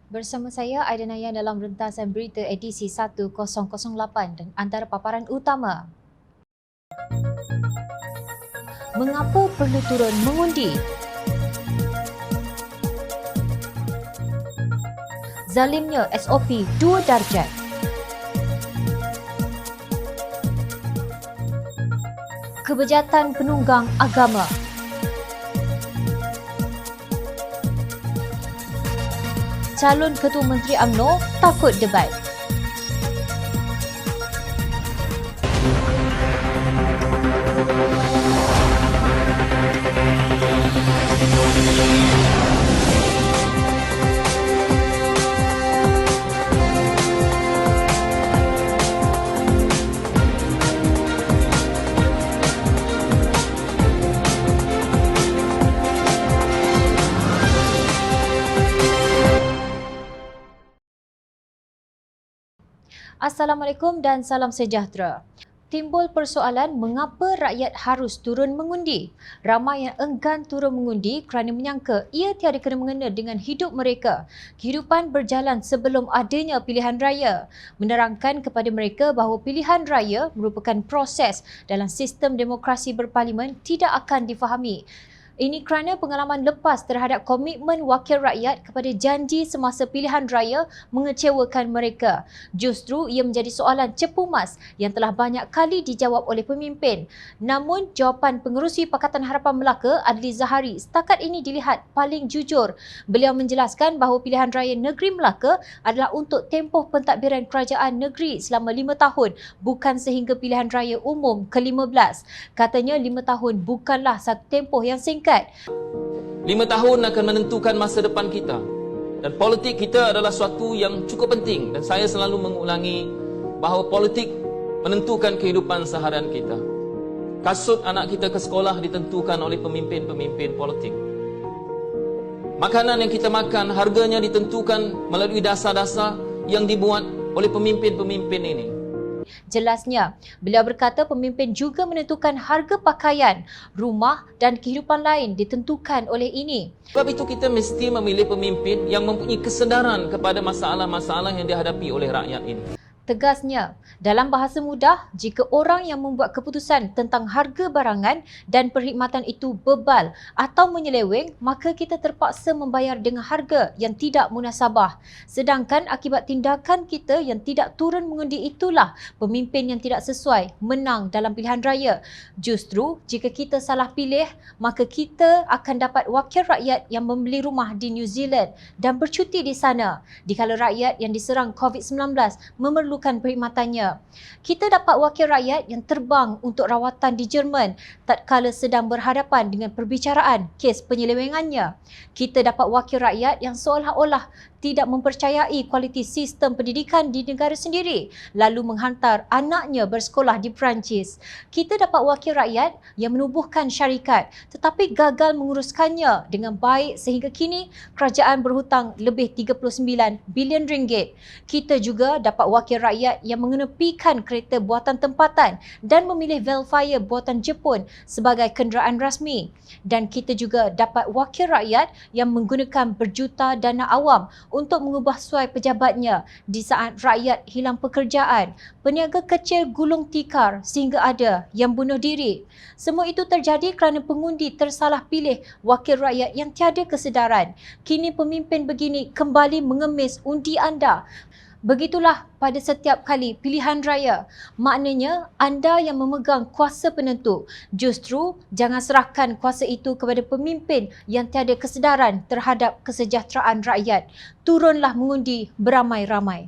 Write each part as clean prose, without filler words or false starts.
Bersama saya Aida Nayan dalam rentasan berita edisi 1008 dan antara paparan utama. Mengapa perlu turun mengundi? Zalimnya SOP 2 darjat. Kebejatan penunggang agama. Calon Ketua Menteri UMNO takut debat. Assalamualaikum dan salam sejahtera. Timbul persoalan mengapa rakyat harus turun mengundi. Ramai yang enggan turun mengundi kerana menyangka ia tiada kena-mengena dengan hidup mereka. Kehidupan berjalan sebelum adanya pilihan raya. Menerangkan kepada mereka bahawa pilihan raya merupakan proses dalam sistem demokrasi berparlimen tidak akan difahami. Ini kerana pengalaman lepas terhadap komitmen wakil rakyat kepada janji semasa pilihan raya mengecewakan mereka. Justru ia menjadi soalan cepu mas yang telah banyak kali dijawab oleh pemimpin. Namun jawapan pengerusi Pakatan Harapan Melaka Adli Zahari setakat ini dilihat paling jujur. Beliau menjelaskan bahawa pilihan raya negeri Melaka adalah untuk tempoh pentadbiran kerajaan negeri selama 5 tahun, bukan sehingga pilihan raya umum ke-15. Katanya 5 tahun bukanlah satu tempoh yang singkat. 5 tahun akan menentukan masa depan kita. Dan politik kita adalah suatu yang cukup penting. Dan saya selalu mengulangi bahawa politik menentukan kehidupan seharian kita. Kasut anak kita ke sekolah ditentukan oleh pemimpin-pemimpin politik. Makanan yang kita makan, harganya ditentukan melalui dasar-dasar yang dibuat oleh pemimpin-pemimpin ini. Jelasnya, beliau berkata pemimpin juga menentukan harga pakaian, rumah dan kehidupan lain ditentukan oleh ini. Sebab itu kita mesti memilih pemimpin yang mempunyai kesedaran kepada masalah-masalah yang dihadapi oleh rakyat ini. Tegasnya, dalam bahasa mudah, jika orang yang membuat keputusan tentang harga barangan dan perkhidmatan itu bebal atau menyeleweng, maka kita terpaksa membayar dengan harga yang tidak munasabah. Sedangkan akibat tindakan kita yang tidak turun mengundi itulah pemimpin yang tidak sesuai menang dalam pilihan raya. Justru, jika kita salah pilih, maka kita akan dapat wakil rakyat yang membeli rumah di New Zealand dan bercuti di sana, dikala rakyat yang diserang COVID-19 memerlukan perkhidmatannya. Kita dapat wakil rakyat yang terbang untuk rawatan di Jerman tatkala sedang berhadapan dengan perbicaraan kes penyelewengannya. Kita dapat wakil rakyat yang seolah-olah tidak mempercayai kualiti sistem pendidikan di negara sendiri lalu menghantar anaknya bersekolah di Perancis. Kita dapat wakil rakyat yang menubuhkan syarikat tetapi gagal menguruskannya dengan baik sehingga kini kerajaan berhutang lebih 39 bilion ringgit. Kita juga dapat wakil rakyat yang mengenepikan kereta buatan tempatan dan memilih Velfire buatan Jepun sebagai kenderaan rasmi. Dan kita juga dapat wakil rakyat yang menggunakan berjuta dana awam untuk mengubah suai pejabatnya di saat rakyat hilang pekerjaan. Peniaga kecil gulung tikar sehingga ada yang bunuh diri. Semua itu terjadi kerana pengundi tersalah pilih wakil rakyat yang tiada kesedaran. Kini pemimpin begini kembali mengemis undi anda. Begitulah pada setiap kali pilihan raya. Maknanya anda yang memegang kuasa penentu. Justru jangan serahkan kuasa itu kepada pemimpin yang tiada kesedaran terhadap kesejahteraan rakyat. Turunlah mengundi beramai-ramai.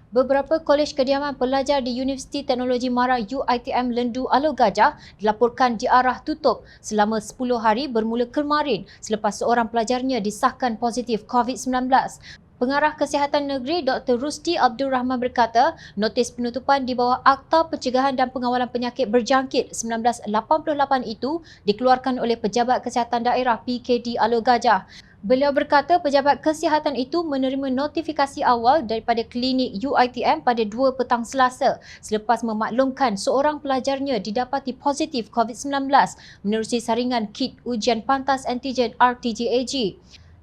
Beberapa kolej kediaman pelajar di Universiti Teknologi Mara UiTM Lendu Alor Gajah dilaporkan diarah tutup selama 10 hari bermula kemarin selepas seorang pelajarnya disahkan positif COVID-19. Pengarah Kesihatan Negeri Dr. Rusdi Abdul Rahman berkata, notis penutupan di bawah Akta Pencegahan dan Pengawalan Penyakit Berjangkit 1988 itu dikeluarkan oleh Pejabat Kesihatan Daerah PKD Alor Gajah. Beliau berkata pejabat kesihatan itu menerima notifikasi awal daripada klinik UiTM pada 2 petang Selasa selepas memaklumkan seorang pelajarnya didapati positif COVID-19 menerusi saringan kit ujian pantas antigen RT-GAG.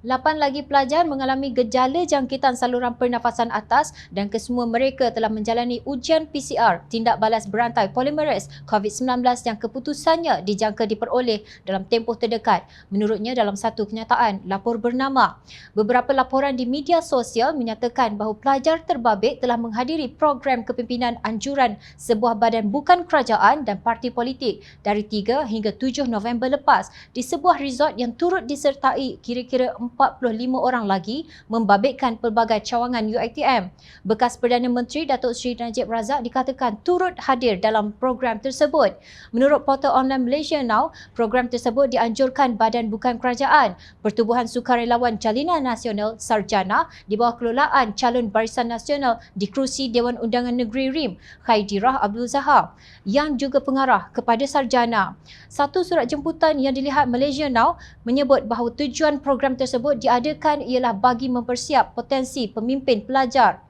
8 lagi pelajar mengalami gejala jangkitan saluran pernafasan atas dan kesemua mereka telah menjalani ujian PCR tindak balas berantai polimerase COVID-19 yang keputusannya dijangka diperoleh dalam tempoh terdekat. Menurutnya dalam satu kenyataan, lapor bernama. Beberapa laporan di media sosial menyatakan bahawa pelajar terbabit telah menghadiri program kepimpinan anjuran sebuah badan bukan kerajaan dan parti politik dari 3 hingga 7 November lepas di sebuah resort yang turut disertai kira-kira 45 orang lagi membabitkan pelbagai cawangan UiTM. Bekas Perdana Menteri Datuk Seri Najib Razak dikatakan turut hadir dalam program tersebut. Menurut portal online Malaysia Now, program tersebut dianjurkan Badan Bukan Kerajaan, Pertubuhan Sukarelawan Jalinan Nasional Sarjana di bawah kelolaan calon Barisan Nasional di kerusi Dewan Undangan Negeri RIM, Khaidirah Abdul Zahar, yang juga pengarah kepada Sarjana. Satu surat jemputan yang dilihat Malaysia Now menyebut bahawa tujuan program tersebut diadakan ialah bagi mempersiap potensi pemimpin pelajar.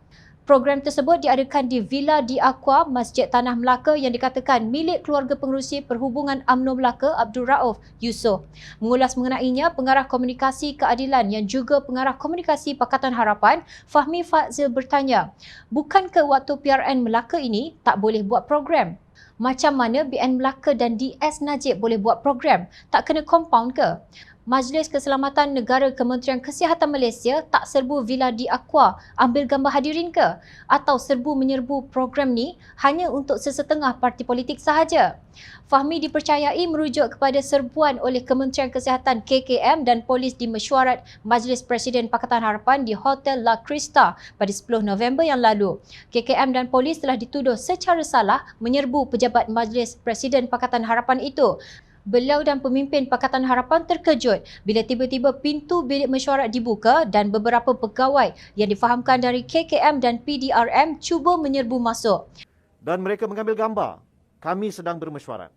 Program tersebut diadakan di Villa di Aqua, Masjid Tanah Melaka yang dikatakan milik keluarga pengerusi Perhubungan UMNO Melaka Abdul Rauf Yusof. Mengulas mengenainya, Pengarah Komunikasi Keadilan yang juga Pengarah Komunikasi Pakatan Harapan, Fahmi Fadzil bertanya, bukankah waktu PRN Melaka ini tak boleh buat program? Macam mana BN Melaka dan DS Najib boleh buat program? Tak kena compound ke? Majlis Keselamatan Negara Kementerian Kesihatan Malaysia tak serbu Villa di Aqua ambil gambar hadirin ke? Atau serbu menyerbu program ni hanya untuk sesetengah parti politik sahaja? Fahmi dipercayai merujuk kepada serbuan oleh Kementerian Kesihatan KKM dan polis di mesyuarat Majlis Presiden Pakatan Harapan di Hotel La Crista pada 10 November yang lalu. KKM dan polis telah dituduh secara salah menyerbu pejabat Majlis Presiden Pakatan Harapan itu. Beliau dan pemimpin Pakatan Harapan terkejut bila tiba-tiba pintu bilik mesyuarat dibuka dan beberapa pegawai yang difahamkan dari KKM dan PDRM cuba menyerbu masuk. Dan mereka mengambil gambar. Kami sedang bermesyuarat.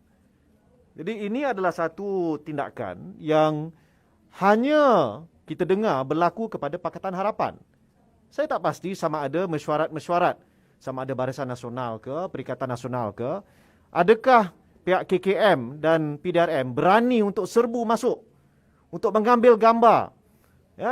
Jadi ini adalah satu tindakan yang hanya kita dengar berlaku kepada Pakatan Harapan. Saya tak pasti sama ada mesyuarat-mesyuarat, sama ada Barisan Nasional ke, Perikatan Nasional ke, adakah pihak KKM dan PDRM berani untuk serbu masuk, untuk mengambil gambar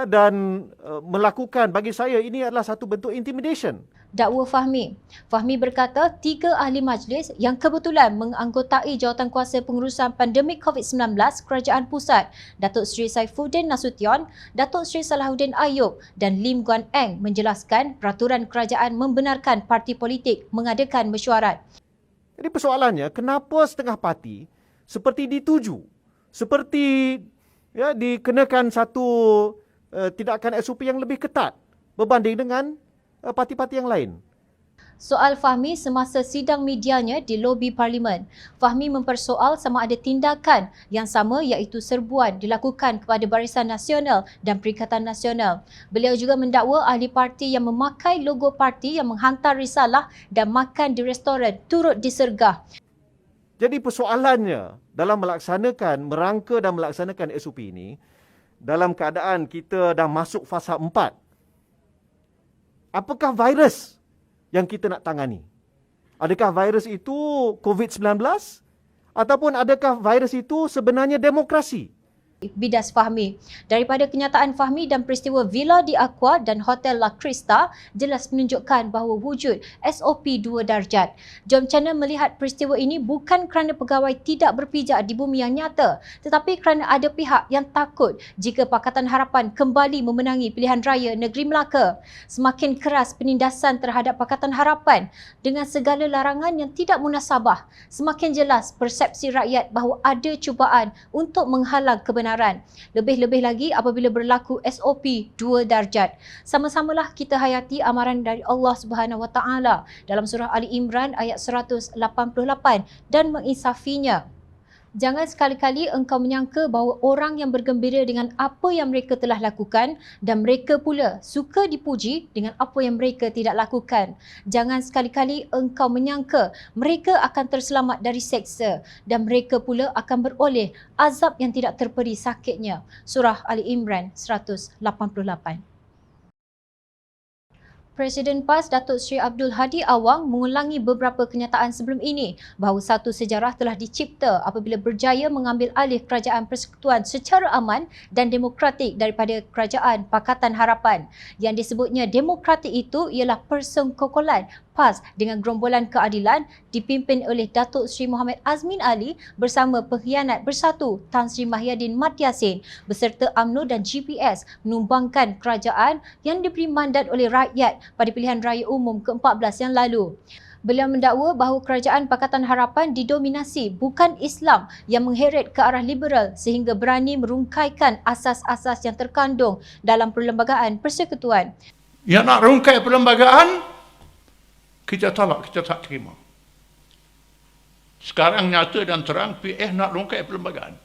dan melakukan, bagi saya ini adalah satu bentuk intimidation. Dakwa Fahmi. Fahmi berkata 3 ahli majlis yang kebetulan menganggotai Jawatankuasa Pengurusan Pandemik COVID-19 Kerajaan Pusat, Datuk Seri Saifuddin Nasution, Datuk Seri Salahuddin Ayub dan Lim Guan Eng menjelaskan peraturan kerajaan membenarkan parti politik mengadakan mesyuarat. Jadi persoalannya, kenapa setengah parti seperti dituju, seperti dikenakan satu tindakan SOP yang lebih ketat berbanding dengan parti-parti yang lain? Soal Fahmi semasa sidang medianya di lobi Parlimen. Fahmi mempersoal sama ada tindakan yang sama iaitu serbuan dilakukan kepada Barisan Nasional dan Perikatan Nasional. Beliau juga mendakwa ahli parti yang memakai logo parti yang menghantar risalah dan makan di restoran turut disergah. Jadi persoalannya dalam merangka dan melaksanakan SOP ini, dalam keadaan kita dah masuk fasa 4, apakah virus yang kita nak tangani? Adakah virus itu COVID-19? Ataupun adakah virus itu sebenarnya demokrasi? Bidas Fahmi. Daripada kenyataan Fahmi dan peristiwa Villa di Aqua dan Hotel La Crista jelas menunjukkan bahawa wujud SOP 2 darjat. Jom Channel melihat peristiwa ini bukan kerana pegawai tidak berpijak di bumi yang nyata, tetapi kerana ada pihak yang takut jika Pakatan Harapan kembali memenangi pilihan raya negeri Melaka. Semakin keras penindasan terhadap Pakatan Harapan dengan segala larangan yang tidak munasabah, semakin jelas persepsi rakyat bahawa ada cubaan untuk menghalang kebenaran. Lebih-lebih lagi apabila berlaku SOP 2 darjat. Sama-samalah kita hayati amaran dari Allah Subhanahu Wa Taala dalam surah Ali Imran ayat 188 dan menginsafinya. Jangan sekali-kali engkau menyangka bahawa orang yang bergembira dengan apa yang mereka telah lakukan dan mereka pula suka dipuji dengan apa yang mereka tidak lakukan. Jangan sekali-kali engkau menyangka mereka akan terselamat dari seksa dan mereka pula akan beroleh azab yang tidak terperi sakitnya. Surah Ali Imran 188. Presiden PAS Datuk Seri Abdul Hadi Awang mengulangi beberapa kenyataan sebelum ini bahawa satu sejarah telah dicipta apabila berjaya mengambil alih Kerajaan Persekutuan secara aman dan demokratik daripada Kerajaan Pakatan Harapan. Yang disebutnya demokratik itu ialah persengkokolan PAS dengan Gerombolan Keadilan dipimpin oleh Datuk Seri Muhammad Azmin Ali bersama pengkhianat bersatu Tan Sri Mahyadin Mat Yassin beserta UMNO dan GPS menumbangkan kerajaan yang diberi mandat oleh rakyat pada pilihan raya umum ke-14 yang lalu. Beliau mendakwa bahawa Kerajaan Pakatan Harapan didominasi bukan Islam yang mengheret ke arah liberal sehingga berani merungkaikan asas-asas yang terkandung dalam Perlembagaan Persekutuan. Yang nak rungkai perlembagaan, kita tolak, kita tak terima. Sekarang nyata dan terang PF nak rungkai perlembagaan.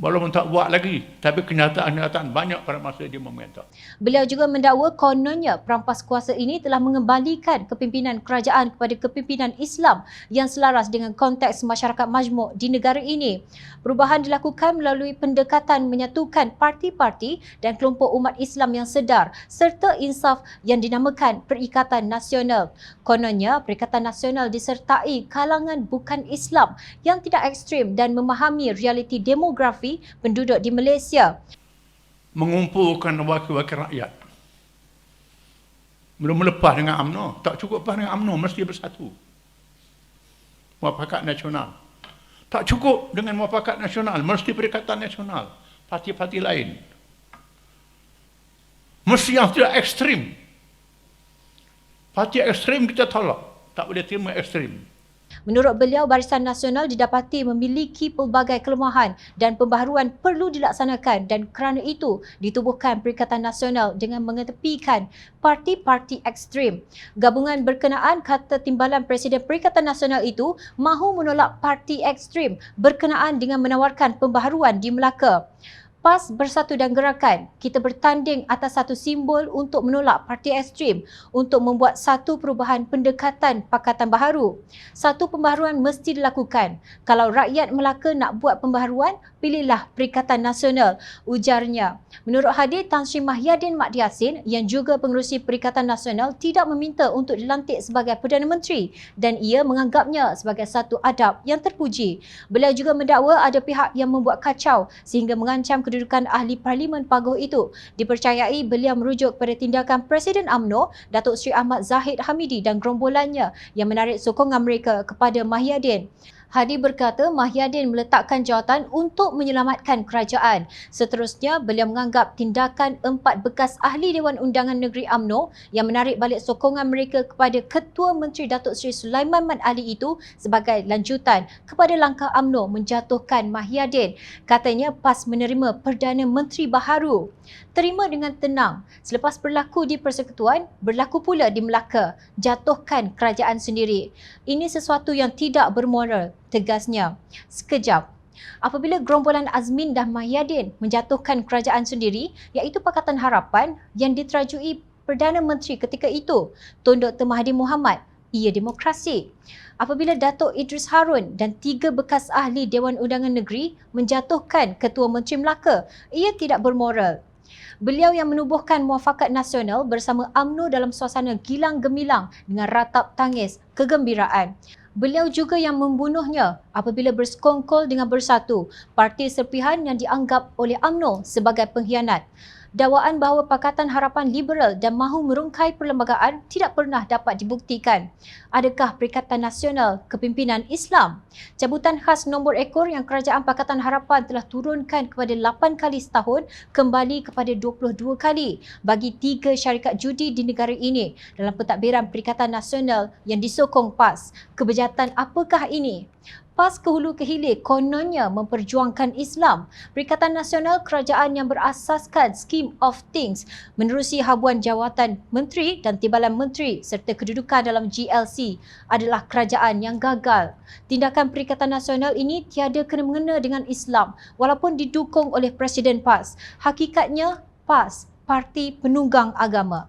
Walaupun tak buat lagi, tapi kenyataan-kenyataan banyak pada masa dia meminta. Beliau juga mendakwa kononnya perampas kuasa ini telah mengembalikan kepimpinan kerajaan kepada kepimpinan Islam yang selaras dengan konteks masyarakat majmuk di negara ini. Perubahan dilakukan melalui pendekatan menyatukan parti-parti dan kelompok umat Islam yang sedar serta insaf yang dinamakan Perikatan Nasional. Kononnya, Perikatan Nasional disertai kalangan bukan Islam yang tidak ekstrim dan memahami realiti demografi penduduk di Malaysia. Mengumpulkan wakil-wakil rakyat. Belum lepas dengan UMNO. Tak cukup lepas dengan UMNO, mesti bersatu. Muafakat nasional. Tak cukup dengan muafakat nasional, mesti Perikatan Nasional. Parti-parti lain. Mesti yang tidak ekstrim. Parti ekstrim kita tolak. Tak boleh terima ekstrim. Menurut beliau, Barisan Nasional didapati memiliki pelbagai kelemahan dan pembaharuan perlu dilaksanakan dan kerana itu ditubuhkan Perikatan Nasional dengan mengetepikan parti-parti ekstrim. Gabungan berkenaan kata timbalan Presiden Perikatan Nasional itu mahu menolak parti ekstrim berkenaan dengan menawarkan pembaharuan di Melaka. PAS Bersatu dan Gerakan, kita bertanding atas satu simbol untuk menolak parti ekstrim untuk membuat satu perubahan pendekatan Pakatan Baharu. Satu pembaharuan mesti dilakukan. Kalau rakyat Melaka nak buat pembaharuan, pilihlah Perikatan Nasional, ujarnya. Menurut Hadi, Tan Sri Mahyadin Mat Yassin yang juga pengerusi Perikatan Nasional tidak meminta untuk dilantik sebagai Perdana Menteri dan ia menganggapnya sebagai satu adab yang terpuji. Beliau juga mendakwa ada pihak yang membuat kacau sehingga mengancam kedudukan ahli Parlimen Paguh itu. Dipercayai beliau merujuk pada tindakan Presiden UMNO, Datuk Seri Ahmad Zahid Hamidi dan gerombolannya yang menarik sokongan mereka kepada Mahyadin. Hadi berkata Mahyadin meletakkan jawatan untuk menyelamatkan kerajaan. Seterusnya, beliau menganggap tindakan 4 bekas ahli Dewan Undangan Negeri UMNO yang menarik balik sokongan mereka kepada Ketua Menteri Datuk Seri Sulaiman Mat Ali itu sebagai lanjutan kepada langkah UMNO menjatuhkan Mahyadin. Katanya PAS menerima Perdana Menteri baharu. Terima dengan tenang. Selepas berlaku di Persekutuan, berlaku pula di Melaka. Jatuhkan kerajaan sendiri. Ini sesuatu yang tidak bermoral, tegasnya. Sekejap. Apabila gerombolan Azmin dan Mahyadin menjatuhkan kerajaan sendiri, iaitu Pakatan Harapan yang diterajui Perdana Menteri ketika itu, Tun Dr. Mahathir Mohamad, ia demokrasi. Apabila Datuk Idris Harun dan 3 bekas ahli Dewan Undangan Negeri menjatuhkan Ketua Menteri Melaka, ia tidak bermoral. Beliau yang menubuhkan muafakat nasional bersama UMNO dalam suasana gilang gemilang dengan ratap tangis kegembiraan. Beliau juga yang membunuhnya apabila bersekongkol dengan Bersatu, parti serpihan yang dianggap oleh UMNO sebagai pengkhianat. Dakwaan bahawa Pakatan Harapan liberal dan mahu merungkai perlembagaan tidak pernah dapat dibuktikan. Adakah Perikatan Nasional kepimpinan Islam? Cabutan khas nombor ekor yang Kerajaan Pakatan Harapan telah turunkan kepada 8 kali setahun kembali kepada 22 kali bagi 3 syarikat judi di negara ini dalam pentadbiran Perikatan Nasional yang disokong PAS. Kebejatan apakah ini? PAS ke hulu ke hilir kononnya memperjuangkan Islam. Perikatan Nasional kerajaan yang berasaskan Scheme of Things menerusi habuan jawatan menteri dan timbalan menteri serta kedudukan dalam GLC adalah kerajaan yang gagal. Tindakan Perikatan Nasional ini tiada kena-mengena dengan Islam walaupun didukung oleh Presiden PAS. Hakikatnya PAS, Parti Penunggang Agama.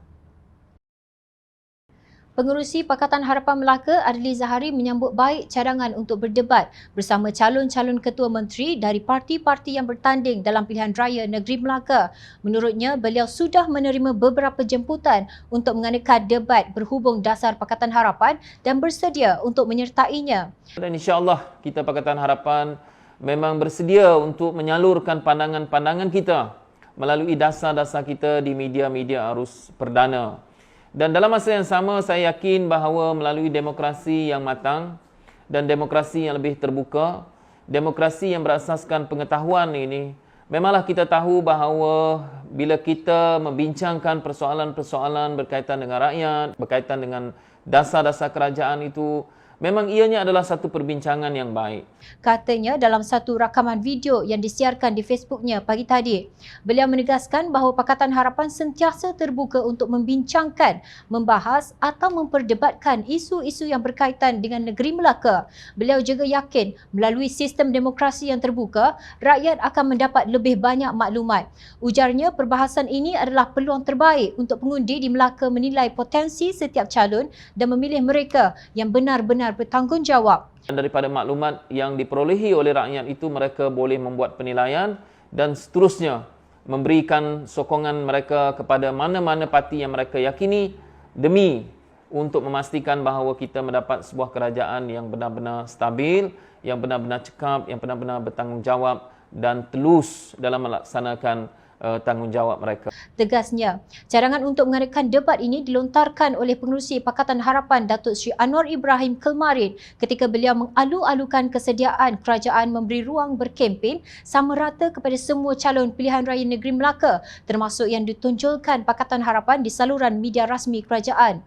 Pengerusi Pakatan Harapan Melaka Adli Zahari menyambut baik cadangan untuk berdebat bersama calon-calon ketua menteri dari parti-parti yang bertanding dalam pilihan raya negeri Melaka. Menurutnya, beliau sudah menerima beberapa jemputan untuk mengadakan debat berhubung dasar Pakatan Harapan dan bersedia untuk menyertainya. Dan insya-Allah kita Pakatan Harapan memang bersedia untuk menyalurkan pandangan-pandangan kita melalui dasar-dasar kita di media-media arus perdana. Dan dalam masa yang sama, saya yakin bahawa melalui demokrasi yang matang dan demokrasi yang lebih terbuka, demokrasi yang berasaskan pengetahuan ini, memanglah kita tahu bahawa bila kita membincangkan persoalan-persoalan berkaitan dengan rakyat, berkaitan dengan dasar-dasar kerajaan itu, memang ianya adalah satu perbincangan yang baik. Katanya dalam satu rakaman video yang disiarkan di Facebooknya pagi tadi. Beliau menegaskan bahawa Pakatan Harapan sentiasa terbuka untuk membincangkan, membahas atau memperdebatkan isu-isu yang berkaitan dengan negeri Melaka. Beliau juga yakin melalui sistem demokrasi yang terbuka, rakyat akan mendapat lebih banyak maklumat. Ujarnya perbahasan ini adalah peluang terbaik untuk pengundi di Melaka menilai potensi setiap calon dan memilih mereka yang benar-benar bertanggungjawab. Dan daripada maklumat yang diperolehi oleh rakyat itu, mereka boleh membuat penilaian dan seterusnya memberikan sokongan mereka kepada mana-mana parti yang mereka yakini demi untuk memastikan bahawa kita mendapat sebuah kerajaan yang benar-benar stabil, yang benar-benar cekap, yang benar-benar bertanggungjawab dan telus dalam melaksanakan tanggungjawab mereka. Tegasnya, cadangan untuk mengadakan debat ini dilontarkan oleh pengerusi Pakatan Harapan Datuk Seri Anwar Ibrahim kemarin ketika beliau mengalu-alukan kesediaan kerajaan memberi ruang berkempen sama rata kepada semua calon pilihan raya negeri Melaka, termasuk yang ditonjolkan Pakatan Harapan di saluran media rasmi kerajaan.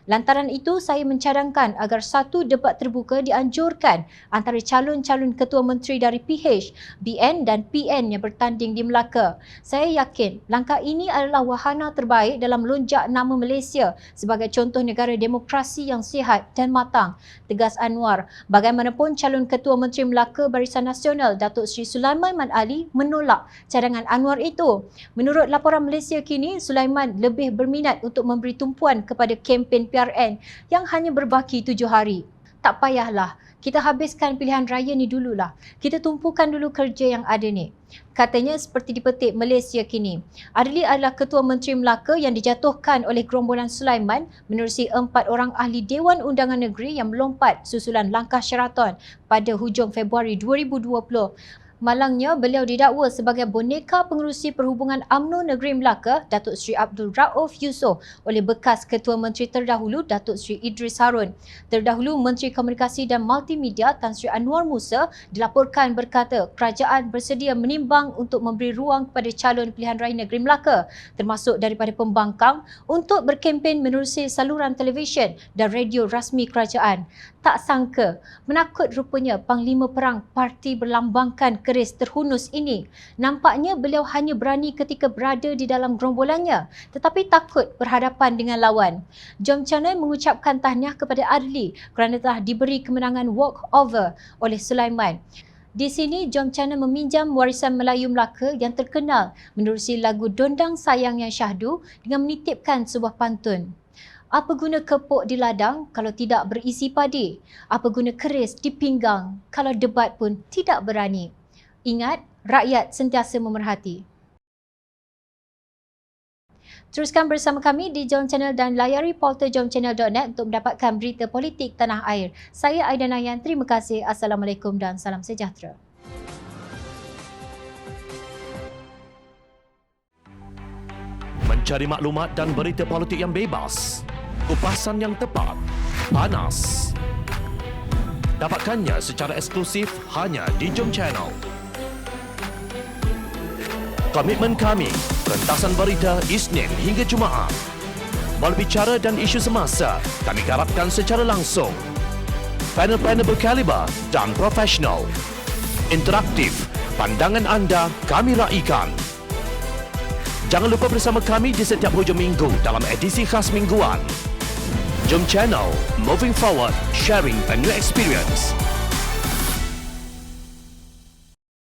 Lantaran itu, saya mencadangkan agar satu debat terbuka dianjurkan antara calon-calon ketua menteri dari PH, BN dan PN yang bertanding di Melaka. Saya yakin langkah ini adalah wahana terbaik dalam melonjak nama Malaysia sebagai contoh negara demokrasi yang sihat dan matang. Tegas Anwar, bagaimanapun calon ketua menteri Melaka Barisan Nasional Datuk Seri Sulaiman Mat Ali menolak cadangan Anwar itu. Menurut laporan Malaysia kini, Sulaiman lebih berminat untuk memberi tumpuan kepada kempen PRN yang hanya berbaki 7 hari. Tak payahlah, kita habiskan pilihan raya ni dululah. Kita tumpukan dulu kerja yang ada ni. Katanya seperti dipetik Malaysia kini. Adli adalah Ketua Menteri Melaka yang dijatuhkan oleh gerombolan Sulaiman menerusi 4 orang ahli Dewan Undangan Negeri yang melompat susulan langkah Sheraton pada hujung Februari 2020. Malangnya, beliau didakwa sebagai boneka pengerusi perhubungan UMNO Negeri Melaka, Datuk Seri Abdul Rauf Yusof oleh bekas Ketua Menteri terdahulu, Datuk Seri Idris Harun. Terdahulu, Menteri Komunikasi dan Multimedia Tan Sri Anwar Musa dilaporkan berkata kerajaan bersedia menimbang untuk memberi ruang kepada calon pilihan raya negeri Melaka, termasuk daripada pembangkang untuk berkempen menerusi saluran televisyen dan radio rasmi kerajaan. Tak sangka, menakut rupanya Panglima Perang Parti berlambangkan keris terhunus ini. Nampaknya beliau hanya berani ketika berada di dalam gerombolannya, tetapi takut berhadapan dengan lawan. Jom Channel mengucapkan tahniah kepada Adli kerana telah diberi kemenangan walkover oleh Sulaiman. Di sini, Jom Channel meminjam warisan Melayu Melaka yang terkenal menerusi lagu Dondang Sayang Yang Syahdu dengan menitipkan sebuah pantun. Apa guna kepok di ladang kalau tidak berisi padi? Apa guna keris di pinggang kalau debat pun tidak berani? Ingat, rakyat sentiasa memerhati. Teruskan bersama kami di Jom Channel dan layari portal jomchannel.net untuk mendapatkan berita politik tanah air. Saya Aida Nayan, terima kasih. Assalamualaikum dan salam sejahtera. Mencari maklumat dan berita politik yang bebas, kupasan yang tepat, panas. Dapatkannya secara eksklusif hanya di Jom Channel. Komitmen kami, rentasan berita Isnin hingga Jumaat. Berbicara dan isu semasa, kami garapkan secara langsung. Panel-panel berkaliber dan profesional. Interaktif, pandangan anda kami raikan. Jangan lupa bersama kami di setiap hujung minggu dalam edisi khas mingguan. Jom Channel, moving forward, sharing a new experience.